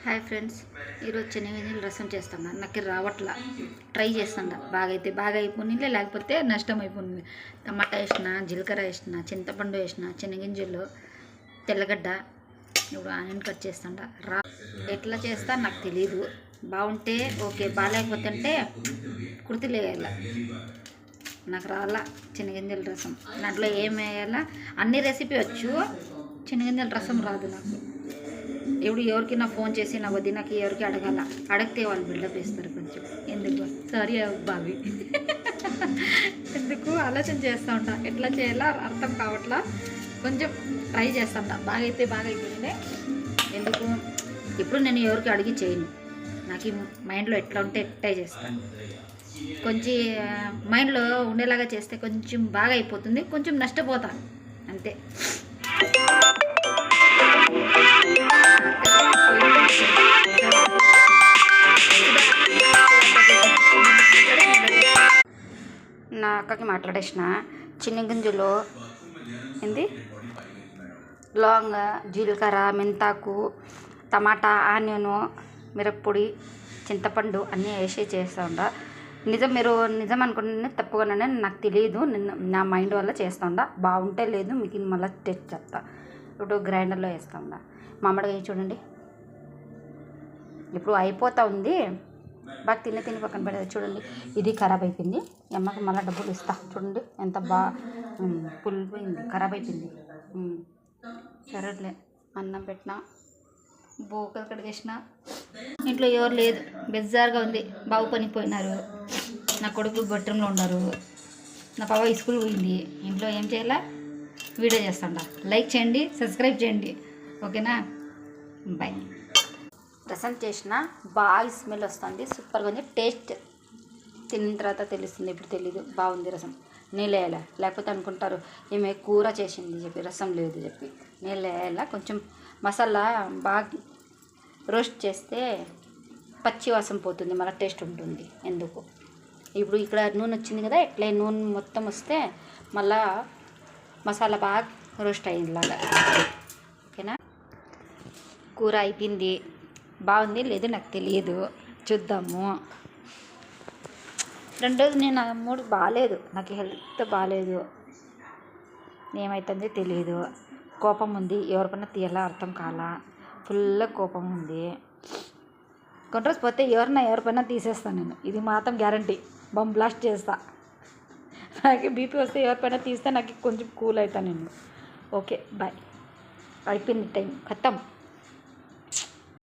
Hi friends, ఈరోజు శనగగింజల రసం చేస్తాను. నాకు రావట్లా, ట్రై చేస్తాను. బాగా అయిపోయింది, లేకపోతే నష్టం అయిపోయింది. టమాటా వేసిన, జీలకర్ర వేసిన, చింతపండు వేసిన, శనగింజలు, తెల్లగడ్డ, ఇప్పుడు ఆనియన్ కట్ చేస్తాను. ఎట్లా చేస్తా నాకు తెలియదు. బాగుంటే ఓకే, బాగాలేకపోతే అంటే కుర్తిలేయాల. నాకు రాలా శనగింజల రసం. దాంట్లో ఏం వేయాలా అన్ని రెసిపీ వచ్చు, శనగింజల రసం రాదు నాకు. ఇప్పుడు ఎవరికైనా ఫోన్ చేసి నా వదినకి ఎవరికి అడిగితే వాళ్ళు బిల్డప్ ఇస్తారు. కొంచెం ఎందుకు సారీ బావి ఎందుకు ఆలోచన చేస్తూ ఉంటా, ఎట్లా చేయాలా అర్థం కావట్లా. కొంచెం ట్రై చేస్తూ ఉంటా. బాగా అయిపోయింది. ఎందుకు ఇప్పుడు నేను ఎవరికి అడిగి చేయను. నాకు ఈ మైండ్లో ఎట్లా ఉంటే ట్రై చేస్తాను. కొంచెం మైండ్లో ఉండేలాగా చేస్తే కొంచెం బాగా అయిపోతుంది, కొంచెం నష్టపోతాను అంతే. నా అక్కకి మాట్లాడేసిన శనగింజలు ఏంది లాంగ్, జీలకర్ర, మెంతాకు, టమాటా, ఆనియను, మిరప్పొడి, చింతపండు అన్నీ వేసి చేస్తూ ఉంటా. మీరు నిజం అనుకుంటే తప్పుగానే నాకు తెలియదు. నా మైండ్ వల్ల చేస్తూ ఉంటా. బాగుంటే లేదు, మీకు మళ్ళీ టేస్ట్ చెప్తా. ఇప్పుడు గ్రైండర్లో వేస్తూ ఉంటా. మామిడికాయ చూడండి, ఇప్పుడు అయిపోతూ ఉంది. బాగా తిని పక్కన పెడేది చూడండి. ఇది ఖరాబ్ అయిపోయింది. అమ్మకి మళ్ళీ డబ్బులు ఇస్తా. చూడండి ఎంత బాగా పులిపోయింది, ఖరాబ్ అయిపోయింది. సరేలే, అన్నం పెట్టిన, బోకలు కడిగేసిన. ఇంట్లో ఎవరు లేదు, బెజార్గా ఉంది. బాగు పనికి పోయినారు, నా కొడుకు బెడ్రూమ్లో ఉన్నారు, నా పాప స్కూల్ పోయింది. ఇంట్లో ఏం చేయాలా, వీడియో చేస్తాండా. లైక్ చేయండి, సబ్స్క్రైబ్ చేయండి, ఓకేనా? బాయ్. రసం చేసిన బాగా స్మెల్ వస్తుంది, సూపర్గా ఉంది. టేస్ట్ తిన్న తర్వాత తెలుస్తుంది, ఇప్పుడు తెలీదు. బాగుంది రసం. నీళ్ళు వేయాలి, లేకపోతే అనుకుంటారు ఏమే కూర చేసింది చెప్పి రసం లేదు చెప్పి. నీళ్ళు వేయాల. కొంచెం మసాలా బాగా రోస్ట్ చేస్తే పచ్చి వాసన పోతుంది, మళ్ళీ టేస్ట్ ఉంటుంది. ఎందుకు ఇప్పుడు ఇక్కడ నూనె వచ్చింది కదా, ఇట్లా నూనె మొత్తం వస్తే మళ్ళా మసాలా బాగా రోస్ట్ అయ్యేలాగా, ఓకేనా? కూర అయిపోయింది. బాగుంది లేదు నాకు తెలియదు, చూద్దాము. 2 రోజులు నేను మూడు బాగాలేదు, నాకు హెల్త్ బాగాలేదు. ఏమవుతుందో తెలియదు. కోపం ఉంది, ఎవరికన్నా తీయాలా అర్థం కాలా. ఫుల్ కోపం ఉంది. కొన్ని రోజు పోతే ఎవరిపైనా తీసేస్తాను నేను, ఇది మాత్రం గ్యారంటీ. బాంబ్ బ్లాస్ట్ చేస్తా. నాకు బీపీ వస్తే ఎవరిపైనా తీస్తే నాకు కొంచెం కూల్ అవుతాను నేను. Okay bye. అయిపోయింది టైం, ఖతం.